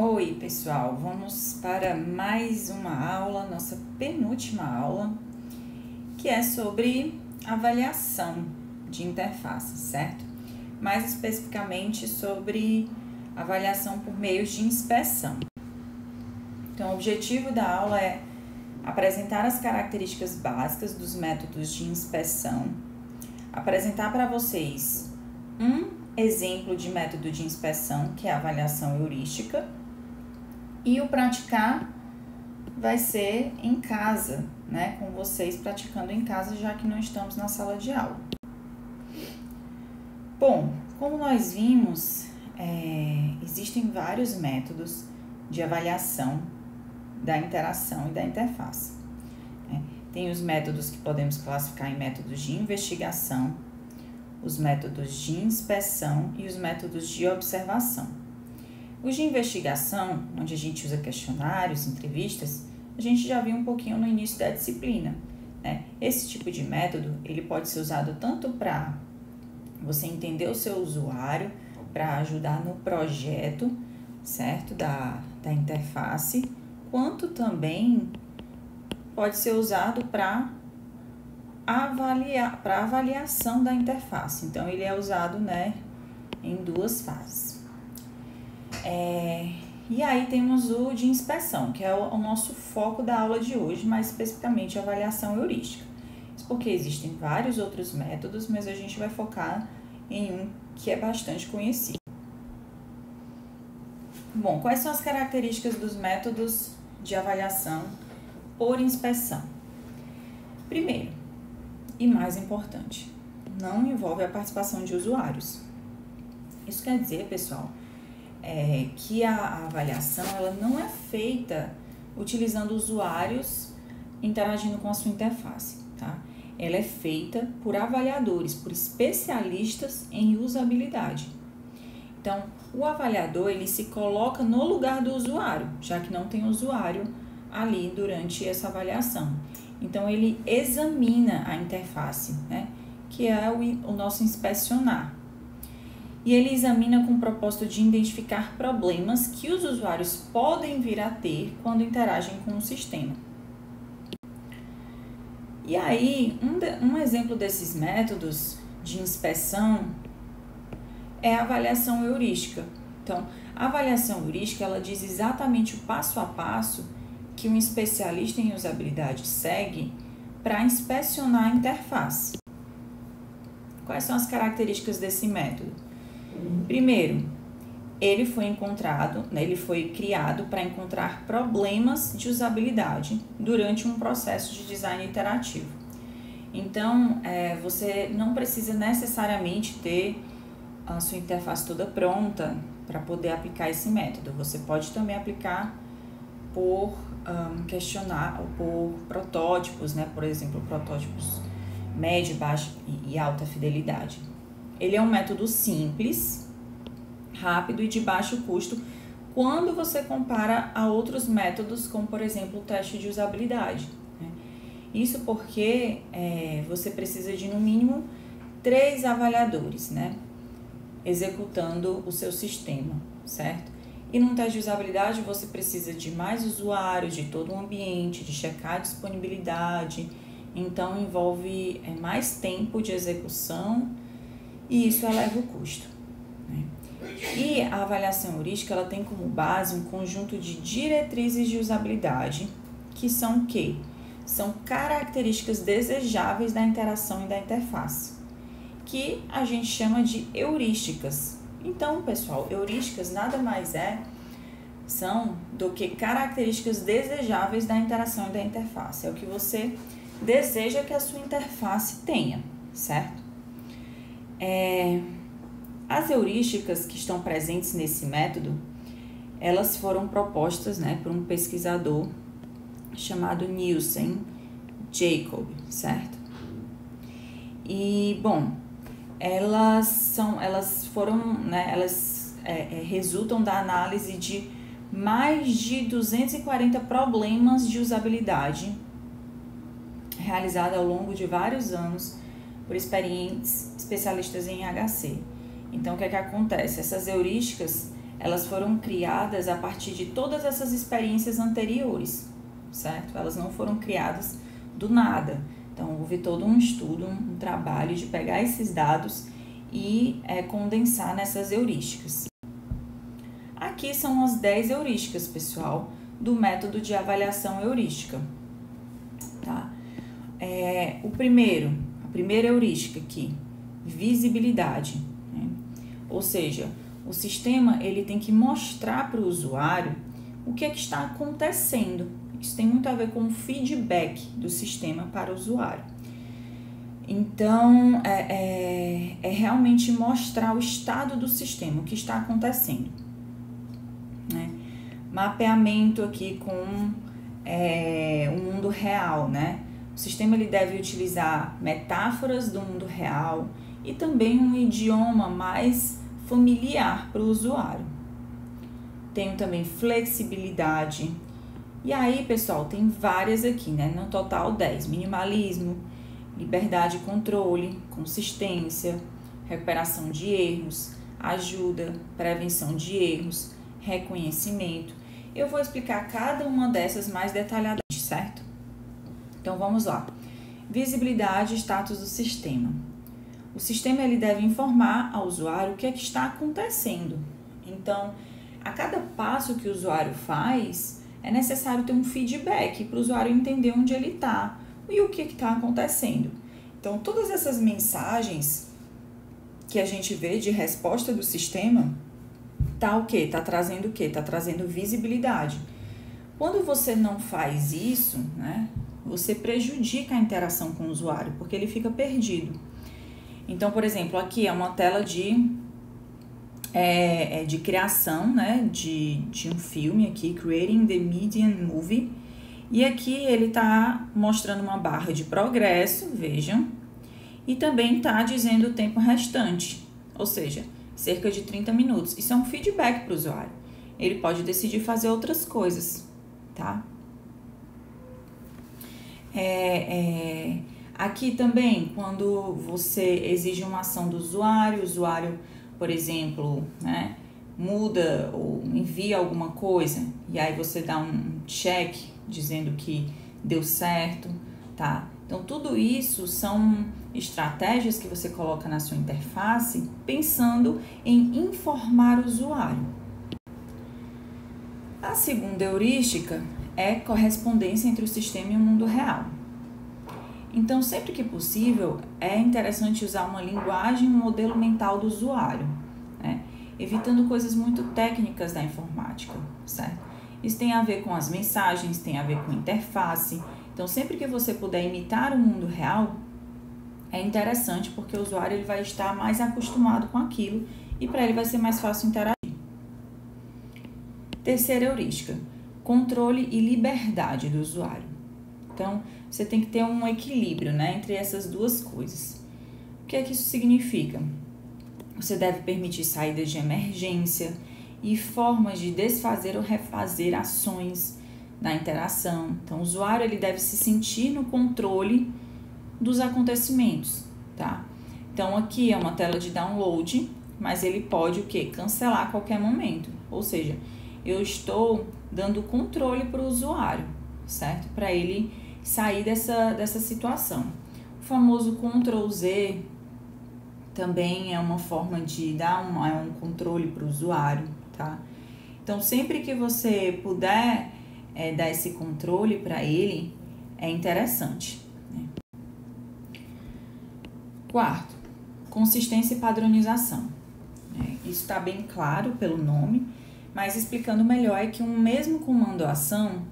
Oi, pessoal, vamos para mais uma aula, nossa penúltima aula, que é sobre avaliação de interface, certo? Mais especificamente sobre avaliação por meios de inspeção. Então, o objetivo da aula é apresentar as características básicas dos métodos de inspeção, apresentar para vocês um exemplo de método de inspeção, que é a avaliação heurística, e o praticar vai ser em casa, né? Com vocês praticando em casa, já que não estamos na sala de aula. Bom, como nós vimos, existem vários métodos de avaliação da interação e da interface. Tem os métodos que podemos classificar em métodos de investigação, os métodos de inspeção e os métodos de observação. Os de investigação, onde a gente usa questionários, entrevistas, a gente já viu um pouquinho no início da disciplina, né? Esse tipo de método, ele pode ser usado tanto para você entender o seu usuário, para ajudar no projeto, certo? Da interface, quanto também pode ser usado para avaliação da interface. Então, ele é usado, né, em duas fases. E aí temos o de inspeção, que é o nosso foco da aula de hoje, mais especificamente a avaliação heurística. Isso porque existem vários outros métodos, mas a gente vai focar em um que é bastante conhecido. Bom, quais são as características dos métodos de avaliação por inspeção? Primeiro, e mais importante, não envolve a participação de usuários. Isso quer dizer, pessoal, que a avaliação ela não é feita utilizando usuários interagindo com a sua interface, tá? Ela é feita por avaliadores, por especialistas em usabilidade. Então, o avaliador ele se coloca no lugar do usuário, já que não tem usuário ali durante essa avaliação. Então, ele examina a interface, né? Que é o nosso inspecionar. E ele examina com o propósito de identificar problemas que os usuários podem vir a ter quando interagem com o sistema. E aí, um exemplo desses métodos de inspeção é a avaliação heurística. Então, a avaliação heurística, ela diz exatamente o passo a passo que um especialista em usabilidade segue para inspecionar a interface. Quais são as características desse método? Primeiro, ele foi criado para encontrar problemas de usabilidade durante um processo de design iterativo. Então, você não precisa necessariamente ter a sua interface toda pronta para poder aplicar esse método. Você pode também aplicar por questionar, por protótipos, né? Por exemplo, protótipos média, baixa e alta fidelidade. Ele é um método simples, rápido e de baixo custo quando você compara a outros métodos, como por exemplo o teste de usabilidade, né? Isso porque você precisa de no mínimo 3 avaliadores, né? Executando o seu sistema, certo? E num teste de usabilidade você precisa de mais usuários, de todo o ambiente, de checar a disponibilidade, então envolve mais tempo de execução e isso eleva o custo, né? E a avaliação heurística ela tem como base um conjunto de diretrizes de usabilidade, que são o quê? São características desejáveis da interação e da interface, que a gente chama de heurísticas. Então, pessoal, heurísticas nada mais são do que características desejáveis da interação e da interface. É o que você deseja que a sua interface tenha, certo? As heurísticas que estão presentes nesse método, elas foram propostas, né, por um pesquisador chamado Nielsen Jacob, certo? E, bom, elas resultam da análise de mais de 240 problemas de usabilidade realizada ao longo de vários anos por experientes especialistas em HC. Então, o que é que acontece? Essas heurísticas, elas foram criadas a partir de todas essas experiências anteriores, certo? Elas não foram criadas do nada. Então, houve todo um estudo, um trabalho de pegar esses dados e condensar nessas heurísticas. Aqui são as 10 heurísticas, pessoal, do método de avaliação heurística. Tá? A primeira heurística aqui, visibilidade, né? Ou seja, o sistema ele tem que mostrar para o usuário o que é que está acontecendo. Isso tem muito a ver com o feedback do sistema para o usuário. Então, é realmente mostrar o estado do sistema, o que está acontecendo. Né? Mapeamento aqui com o mundo real, né? O sistema ele deve utilizar metáforas do mundo real e também um idioma mais familiar para o usuário. Tenho também flexibilidade. E aí, pessoal, tem várias aqui, né? No total 10. Minimalismo, liberdade e controle, consistência, recuperação de erros, ajuda, prevenção de erros, reconhecimento. Eu vou explicar cada uma dessas mais detalhadamente, certo? Então, vamos lá. Visibilidade e status do sistema. O sistema ele deve informar ao usuário o que é que está acontecendo. Então, a cada passo que o usuário faz, é necessário ter um feedback para o usuário entender onde ele está e o que está acontecendo. Então, todas essas mensagens que a gente vê de resposta do sistema, tá o quê? Tá trazendo o quê? Tá trazendo visibilidade. Quando você não faz isso, né, você prejudica a interação com o usuário, porque ele fica perdido. Então, por exemplo, aqui é uma tela de criação, né, de um filme aqui, Creating the Median Movie. E aqui ele está mostrando uma barra de progresso, vejam, e também está dizendo o tempo restante, ou seja, cerca de 30 minutos. Isso é um feedback para o usuário. Ele pode decidir fazer outras coisas, tá? Aqui também, quando você exige uma ação do usuário, o usuário, por exemplo, né, muda ou envia alguma coisa, e aí você dá um check dizendo que deu certo, tá? Então, tudo isso são estratégias que você coloca na sua interface pensando em informar o usuário. A segunda heurística é correspondência entre o sistema e o mundo real. Então, sempre que possível, é interessante usar uma linguagem, um modelo mental do usuário, né? Evitando coisas muito técnicas da informática, certo? Isso tem a ver com as mensagens, tem a ver com interface. Então, sempre que você puder imitar o mundo real, é interessante porque o usuário ele vai estar mais acostumado com aquilo e para ele vai ser mais fácil interagir. Terceira heurística, controle e liberdade do usuário. Então, você tem que ter um equilíbrio, né, entre essas duas coisas. O que é que isso significa? Você deve permitir saídas de emergência e formas de desfazer ou refazer ações na interação. Então, o usuário ele deve se sentir no controle dos acontecimentos, tá? Então, aqui é uma tela de download, mas ele pode o quê? Cancelar a qualquer momento. Ou seja, eu estou dando controle para o usuário, certo? Para ele sair dessa situação. O famoso Ctrl Z também é uma forma de dar um controle para o usuário, tá? Então, sempre que você puder dar esse controle para ele, é interessante, né? Quarto, consistência e padronização. Isso está bem claro pelo nome, mas explicando melhor é que um mesmo comando ou ação,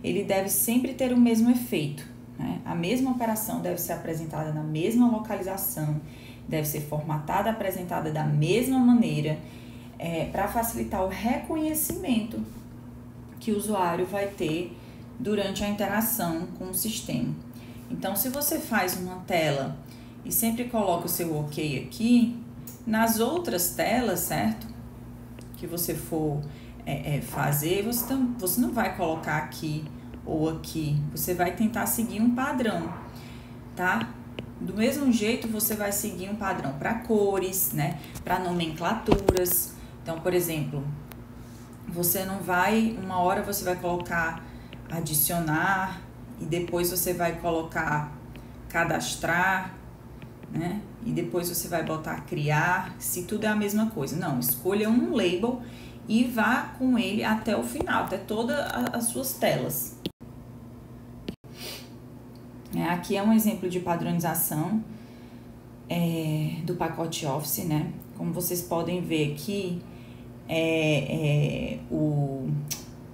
ele deve sempre ter o mesmo efeito, né? A mesma operação deve ser apresentada na mesma localização, deve ser formatada e apresentada da mesma maneira, para facilitar o reconhecimento que o usuário vai ter durante a interação com o sistema. Então, se você faz uma tela e sempre coloca o seu OK aqui, nas outras telas, certo? Que você for fazer, você não vai colocar aqui ou aqui, você vai tentar seguir um padrão, tá? Do mesmo jeito, você vai seguir um padrão para cores, né? Para nomenclaturas. Então, por exemplo, Você não vai, uma hora você vai colocar adicionar e depois você vai colocar cadastrar, né? E depois você vai botar criar, se tudo é a mesma coisa. Não, escolha um label e vá com ele até o final, até todas as suas telas. Aqui é um exemplo de padronização do pacote Office, né? Como vocês podem ver aqui, o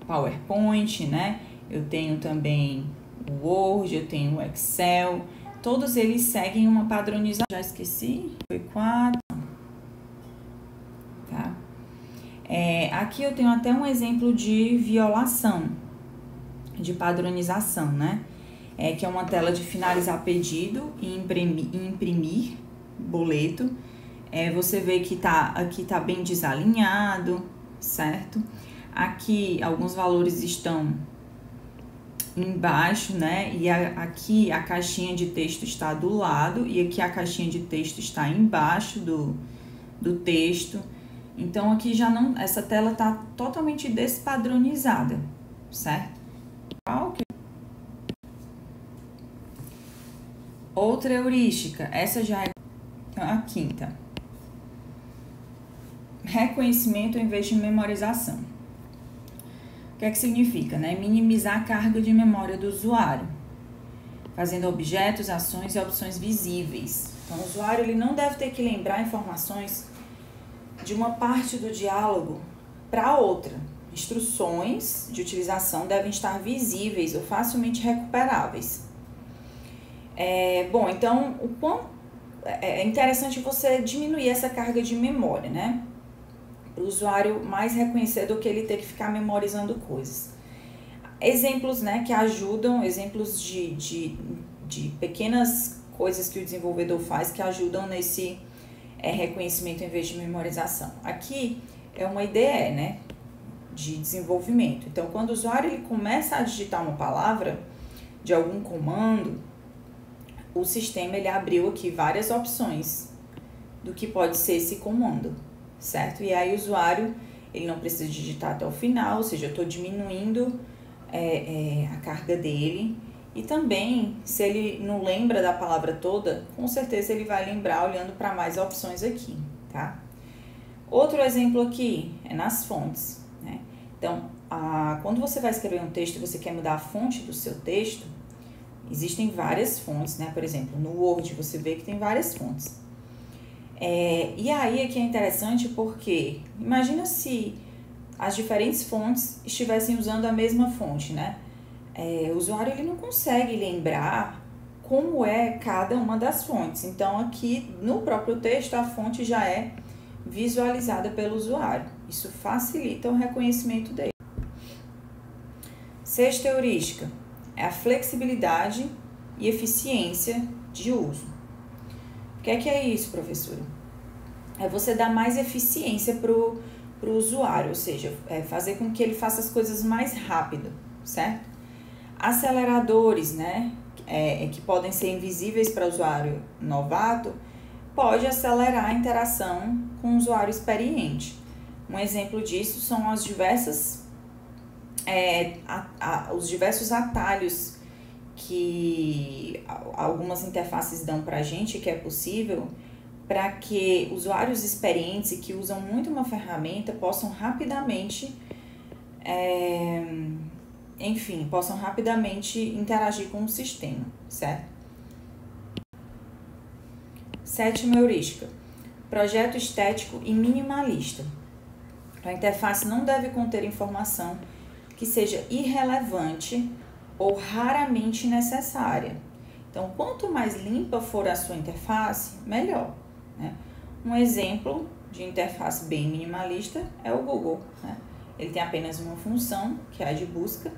PowerPoint, né? Eu tenho também o Word, eu tenho o Excel. Todos eles seguem uma padronização. Já esqueci? Foi 4. Tá? Aqui eu tenho até um exemplo de violação, de padronização, né? Que é uma tela de finalizar pedido e imprimir boleto. Você vê que aqui tá bem desalinhado, certo? Aqui alguns valores estão embaixo, né? E aqui a caixinha de texto está do lado e aqui a caixinha de texto está embaixo do texto. Então aqui já não, essa tela tá totalmente despadronizada, certo? Outra heurística, essa já é a quinta. Reconhecimento em vez de memorização. O que é que significa, né? Minimizar a carga de memória do usuário, fazendo objetos, ações e opções visíveis. Então, o usuário ele não deve ter que lembrar informações de uma parte do diálogo para outra. Instruções de utilização devem estar visíveis ou facilmente recuperáveis. Bom, então, é interessante você diminuir essa carga de memória, né? Para o usuário mais reconhecer do que ele ter que ficar memorizando coisas. Exemplos, né, que ajudam, exemplos de pequenas coisas que o desenvolvedor faz que ajudam nesse reconhecimento em vez de memorização. Aqui é uma IDE, né, de desenvolvimento. Então, quando o usuário ele começa a digitar uma palavra de algum comando, o sistema ele abriu aqui várias opções do que pode ser esse comando, certo? E aí o usuário ele não precisa digitar até o final, ou seja, eu estou diminuindo a carga dele. E também, se ele não lembra da palavra toda, com certeza ele vai lembrar olhando para mais opções aqui, tá? Outro exemplo aqui é nas fontes, né? Então, quando você vai escrever um texto e você quer mudar a fonte do seu texto, existem várias fontes, né? Por exemplo, no Word você vê que tem várias fontes. E aí é que é interessante porque, imagina se as diferentes fontes estivessem usando a mesma fonte, né? O usuário ele não consegue lembrar como é cada uma das fontes. Então, aqui no próprio texto, a fonte já é visualizada pelo usuário. Isso facilita o reconhecimento dele. Sexta heurística é a flexibilidade e eficiência de uso. O que é isso, professora? É você dar mais eficiência para o usuário, ou seja, fazer com que ele faça as coisas mais rápido, certo? Aceleradores, né, que podem ser invisíveis para o usuário novato, pode acelerar a interação com o usuário experiente. Um exemplo disso são as os diversos atalhos que algumas interfaces dão para a gente, que é possível para que usuários experientes e que usam muito uma ferramenta possam rapidamente interagir com o sistema, certo? Sétima heurística, projeto estético e minimalista. A interface não deve conter informação que seja irrelevante ou raramente necessária. Então, quanto mais limpa for a sua interface, melhor, né? Um exemplo de interface bem minimalista é o Google, né? Ele tem apenas uma função, que é a de busca,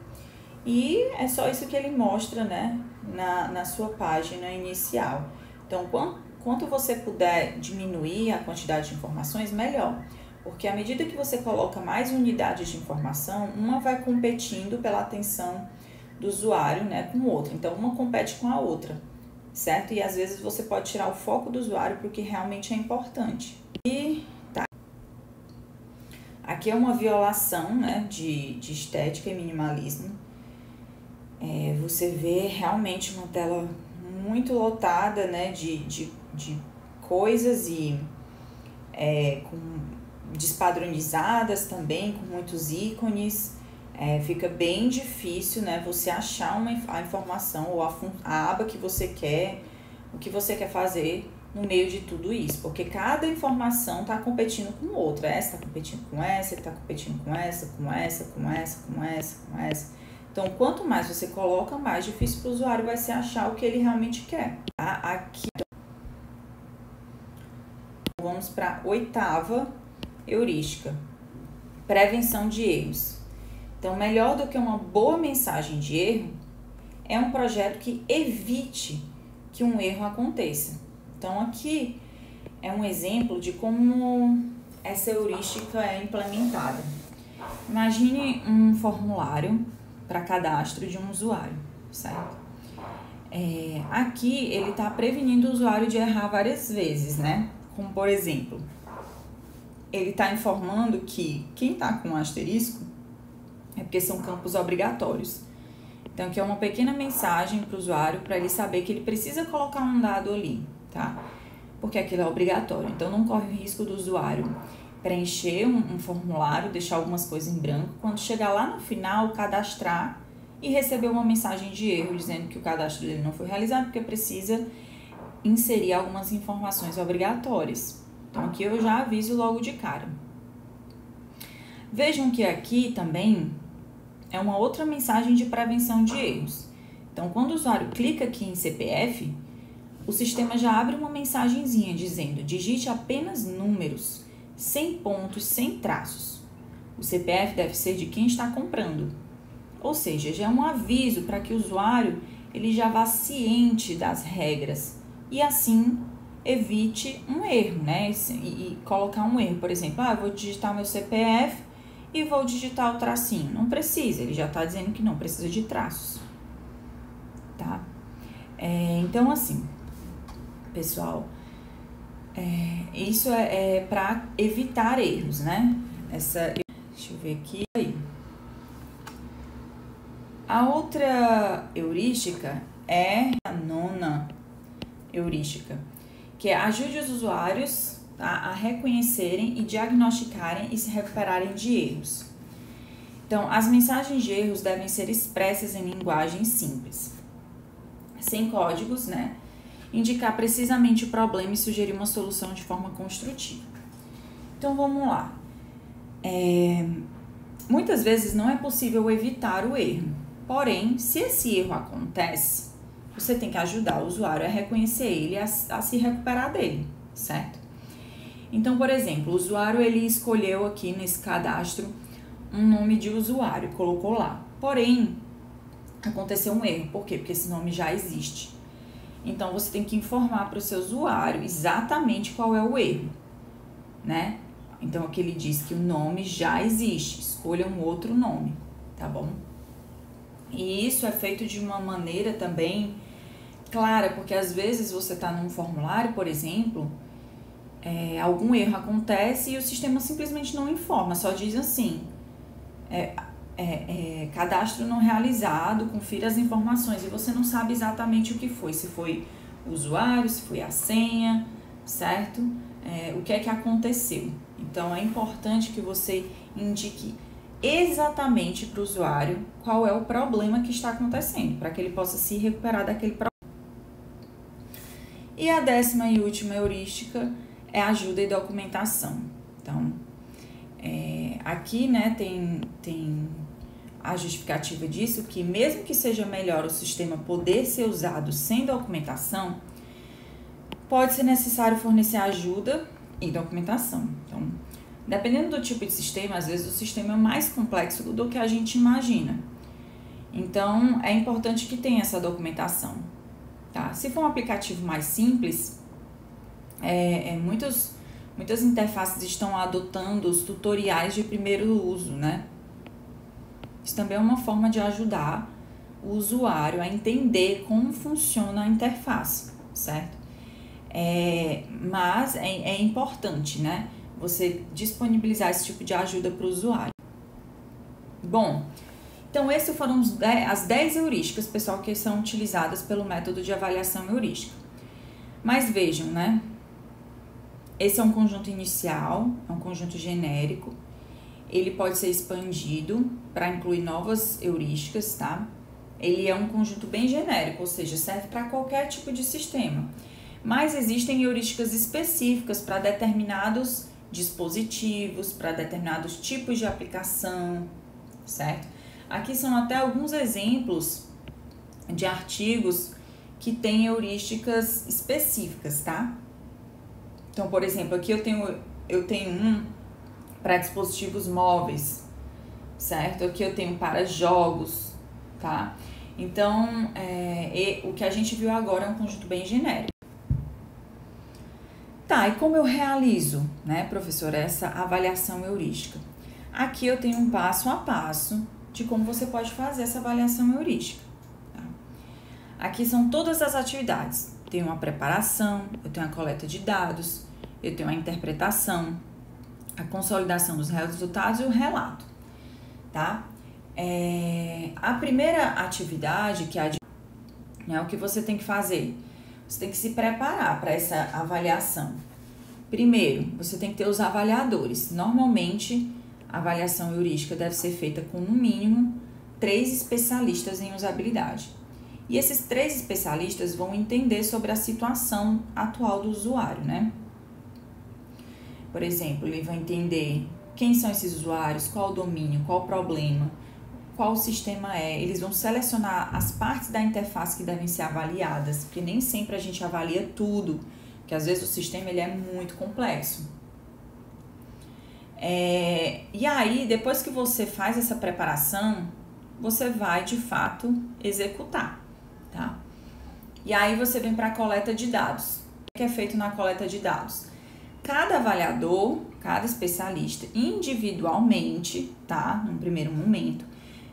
e é só isso que ele mostra, né, na sua página inicial. Então, quanto você puder diminuir a quantidade de informações, melhor. Porque à medida que você coloca mais unidades de informação, uma vai competindo pela atenção do usuário, né, com outra. Então, uma compete com a outra, certo? E às vezes você pode tirar o foco do usuário para o que realmente é importante. aqui é uma violação, né, de estética e minimalismo. Você vê realmente uma tela muito lotada, né, de coisas e com despadronizadas também, com muitos ícones. Fica bem difícil, né, você achar a informação ou a aba que você quer, o que você quer fazer no meio de tudo isso, porque cada informação está competindo com outra. Essa está competindo com essa, está competindo com essa, com essa, com essa, com essa, com essa. Então, quanto mais você coloca, mais difícil para o usuário vai ser achar o que ele realmente quer. Aqui, vamos para a 8ª heurística: prevenção de erros. Então, melhor do que uma boa mensagem de erro é um projeto que evite que um erro aconteça. Então, aqui é um exemplo de como essa heurística é implementada. Imagine um formulário para cadastro de um usuário, certo? Aqui ele está prevenindo o usuário de errar várias vezes, né? Como, por exemplo, ele está informando que quem está com asterisco é porque são campos obrigatórios. Então, aqui é uma pequena mensagem para o usuário para ele saber que ele precisa colocar um dado ali, tá? Porque aquilo é obrigatório. Então, não corre o risco do usuário preencher um formulário, deixar algumas coisas em branco, quando chegar lá no final, cadastrar e receber uma mensagem de erro dizendo que o cadastro dele não foi realizado porque precisa inserir algumas informações obrigatórias. Então, aqui eu já aviso logo de cara. Vejam que aqui também é uma outra mensagem de prevenção de erros. Então, quando o usuário clica aqui em CPF, o sistema já abre uma mensagenzinha dizendo: digite apenas números, sem pontos, sem traços. O CPF deve ser de quem está comprando. Ou seja, já é um aviso para que o usuário ele já vá ciente das regras e assim evite um erro, né? E colocar um erro, por exemplo, eu vou digitar meu CPF e vou digitar o tracinho. Não precisa, ele já está dizendo que não precisa de traços, tá? Então, assim, pessoal, isso é para evitar erros, né? Deixa eu ver aqui. A outra heurística é a 9ª heurística, que ajude os usuários a reconhecerem e diagnosticarem e se recuperarem de erros. Então, as mensagens de erros devem ser expressas em linguagem simples, sem códigos, né? Indicar precisamente o problema e sugerir uma solução de forma construtiva. Então, vamos lá. Muitas vezes não é possível evitar o erro, porém, se esse erro acontece, você tem que ajudar o usuário a reconhecer ele, a se recuperar dele, certo? Então, por exemplo, o usuário ele escolheu aqui nesse cadastro um nome de usuário, colocou lá. Porém, aconteceu um erro. Por quê? Porque esse nome já existe. Então, você tem que informar para o seu usuário exatamente qual é o erro, né? Então, aqui ele diz que o nome já existe, escolha um outro nome, tá bom? E isso é feito de uma maneira também clara, porque às vezes você está num formulário, por exemplo, algum erro acontece e o sistema simplesmente não informa, só diz assim, cadastro não realizado, confira as informações, e você não sabe exatamente o que foi, se foi o usuário, se foi a senha, certo? O que é que aconteceu. Então, é importante que você indique exatamente para o usuário qual é o problema que está acontecendo, para que ele possa se recuperar daquele problema. E a 10ª e última heurística é ajuda e documentação. Então, aqui, né, tem a justificativa disso, que mesmo que seja melhor o sistema poder ser usado sem documentação, pode ser necessário fornecer ajuda e documentação. Então, dependendo do tipo de sistema, às vezes o sistema é mais complexo do que a gente imagina. Então, é importante que tenha essa documentação, tá? Se for um aplicativo mais simples, muitas interfaces estão adotando os tutoriais de primeiro uso, né? Isso também é uma forma de ajudar o usuário a entender como funciona a interface, certo? Mas é importante, né? você disponibilizar esse tipo de ajuda para o usuário. Bom, então esses foram as 10 heurísticas, pessoal, que são utilizadas pelo método de avaliação heurística. Mas vejam, né? Esse é um conjunto inicial, é um conjunto genérico. Ele pode ser expandido para incluir novas heurísticas, tá? Ele é um conjunto bem genérico, ou seja, serve para qualquer tipo de sistema. Mas existem heurísticas específicas para determinados dispositivos, para determinados tipos de aplicação, certo? Aqui são até alguns exemplos de artigos que têm heurísticas específicas, tá? Então, por exemplo, aqui eu tenho um para dispositivos móveis, certo? Aqui eu tenho para jogos, tá? Então, o que a gente viu agora é um conjunto bem genérico. Tá, e como eu realizo, né, professora, essa avaliação heurística? Aqui eu tenho um passo a passo de como você pode fazer essa avaliação heurística. Tá? Aqui são todas as atividades. Tenho uma preparação, eu tenho a coleta de dados, eu tenho a interpretação, a consolidação dos resultados e o relato, tá? A primeira atividade, que é o que você tem que fazer? Você tem que se preparar para essa avaliação. Primeiro, você tem que ter os avaliadores. Normalmente, a avaliação heurística deve ser feita com, no mínimo, 3 especialistas em usabilidade. E esses 3 especialistas vão entender sobre a situação atual do usuário, né? Por exemplo, ele vai entender quem são esses usuários, qual o domínio, qual o problema, qual o sistema é. Eles vão selecionar as partes da interface que devem ser avaliadas, porque nem sempre a gente avalia tudo, porque às vezes o sistema ele é muito complexo. E aí, depois que você faz essa preparação, você vai, de fato, executar, tá? E aí você vem para a coleta de dados. O que é feito na coleta de dados? Cada avaliador, cada especialista, individualmente, tá? Num primeiro momento,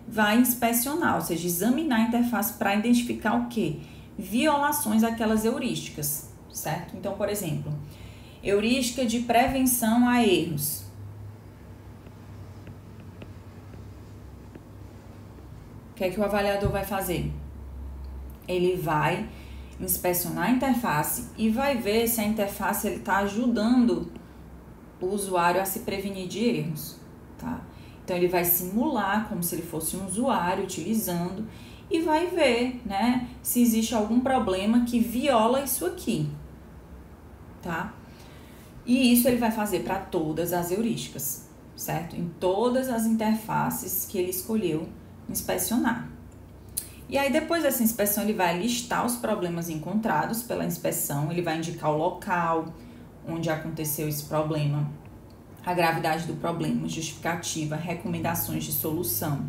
vai inspecionar, ou seja, examinar a interface para identificar o quê? Violações àquelas heurísticas, certo? Então, por exemplo, heurística de prevenção a erros. O que é que o avaliador vai fazer? Ele vai inspecionar a interface e vai ver se a interface está ajudando o usuário a se prevenir de erros, tá? Então, ele vai simular como se ele fosse um usuário utilizando e vai ver, né, se existe algum problema que viola isso aqui, tá? E isso ele vai fazer para todas as heurísticas, certo? Em todas as interfaces que ele escolheu inspecionar. E aí, depois dessa inspeção, ele vai listar os problemas encontrados pela inspeção, ele vai indicar o local onde aconteceu esse problema, a gravidade do problema, justificativa, recomendações de solução.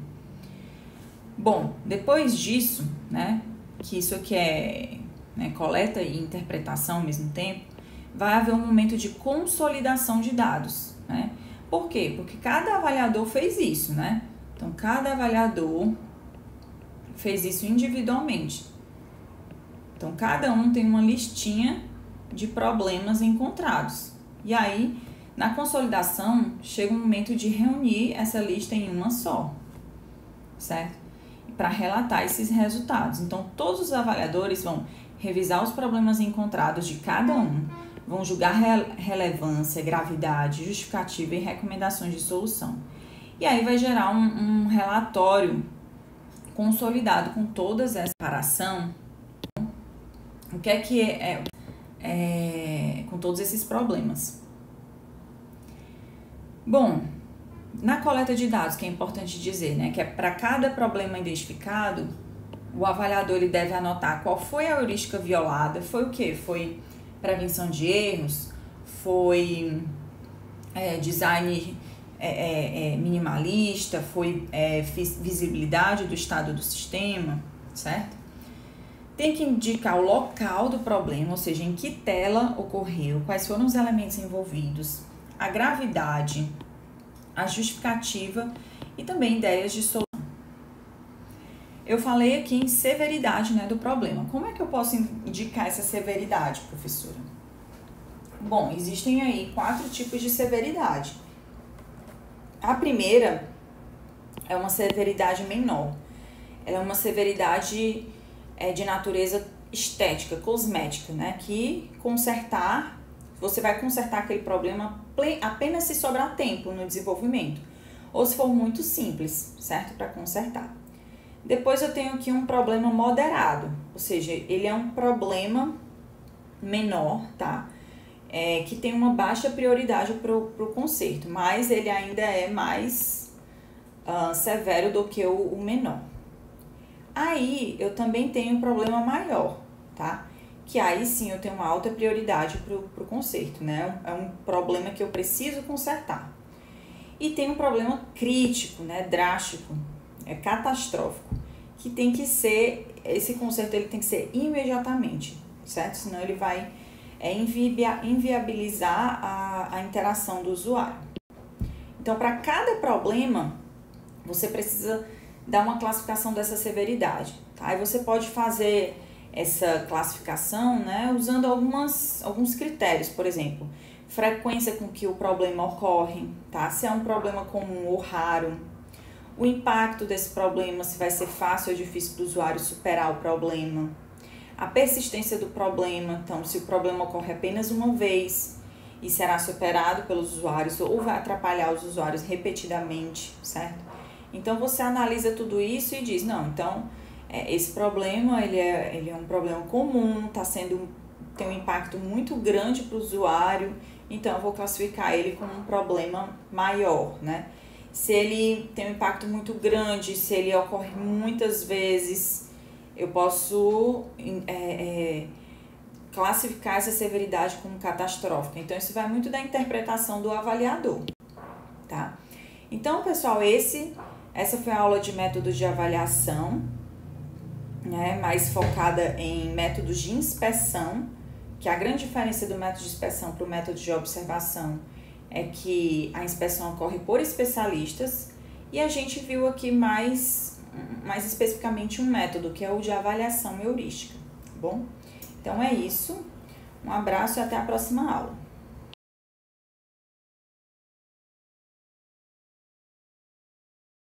Bom, depois disso, né, que isso aqui é, né, coleta e interpretação ao mesmo tempo, vai haver um momento de consolidação de dados, né? Por quê? Porque cada avaliador fez isso, né? Então, cada avaliador fez isso individualmente. Então, cada um tem uma listinha de problemas encontrados. E aí, na consolidação, chega um momento de reunir essa lista em uma só, certo? Para relatar esses resultados. Então, todos os avaliadores vão revisar os problemas encontrados de cada um, vão julgar relevância, gravidade, justificativa e recomendações de solução. E aí vai gerar um relatório consolidado com todas essa separação. O que é com todos esses problemas? Bom, na coleta de dados, que é importante dizer, né, que é para cada problema identificado, o avaliador ele deve anotar qual foi a heurística violada, foi o quê? Foi prevenção de erros, foi design minimalista, foi visibilidade do estado do sistema, certo? Tem que indicar o local do problema, ou seja, em que tela ocorreu, quais foram os elementos envolvidos, a gravidade, a justificativa e também ideias de solução. Eu falei aqui em severidade, né, do problema. Como é que eu posso indicar essa severidade, professora? Bom, existem aí 4 tipos de severidade. A primeira é uma severidade menor. Ela é uma severidade de natureza estética, cosmética, né? Que você vai consertar aquele problema apenas se sobrar tempo no desenvolvimento, ou se for muito simples, certo? Para consertar. Depois eu tenho aqui um problema moderado, ou seja, ele é um problema menor, tá? Que tem uma baixa prioridade para o conserto, mas ele ainda é mais severo do que o menor. Aí eu também tenho um problema maior, tá? Que aí sim eu tenho uma alta prioridade para o conserto, né? É um problema que eu preciso consertar. E tem um problema crítico, né? Drástico, catastrófico, que tem que ser, esse conserto ele tem que ser imediatamente, certo? Senão ele vai inviabilizar a interação do usuário. Então, para cada problema, você precisa dar uma classificação dessa severidade, tá? E você pode fazer essa classificação, né, usando alguns critérios, por exemplo, frequência com que o problema ocorre, tá? Se é um problema comum ou raro, o impacto desse problema, se vai ser fácil ou difícil do usuário superar o problema, a persistência do problema, então se o problema ocorre apenas uma vez e será superado pelos usuários ou vai atrapalhar os usuários repetidamente, certo? Então você analisa tudo isso e diz, não, então esse problema ele é um problema comum, tem um impacto muito grande para o usuário, então eu vou classificar ele como um problema maior, né? Se ele tem um impacto muito grande, se ele ocorre muitas vezes, eu posso classificar essa severidade como catastrófica. Então, isso vai muito da interpretação do avaliador, tá? Então, pessoal, essa foi a aula de métodos de avaliação, né? Mais focada em métodos de inspeção, que a grande diferença do método de inspeção para o método de observação é que a inspeção ocorre por especialistas e a gente viu aqui mais especificamente um método, que é o de avaliação heurística, tá bom? Então é isso, um abraço e até a próxima aula.